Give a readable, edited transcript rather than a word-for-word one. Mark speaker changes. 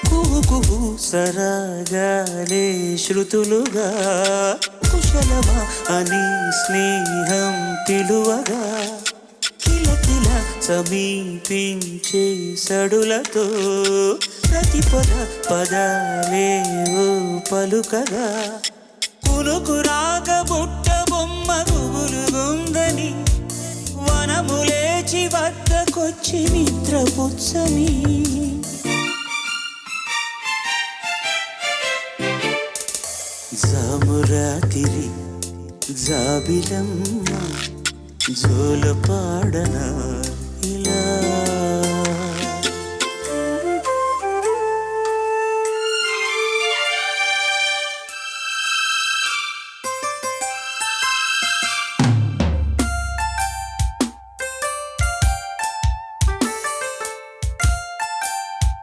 Speaker 1: కుహు కుహు సరాగాలే శృతులుగా కుశలమా అని స్నేహం పిలువగా కిలకిల సమీపించే సడులతో ప్రతి పద పదాలేవో పలుకగా కునుకు రాగ బుట్ట బొమ్మ గుబులుగుందని వనములేచి వద్దకొచ్చి నిద్రపుచ్చని జామురాతిరి జాబిలమ్మ జోలపాడనా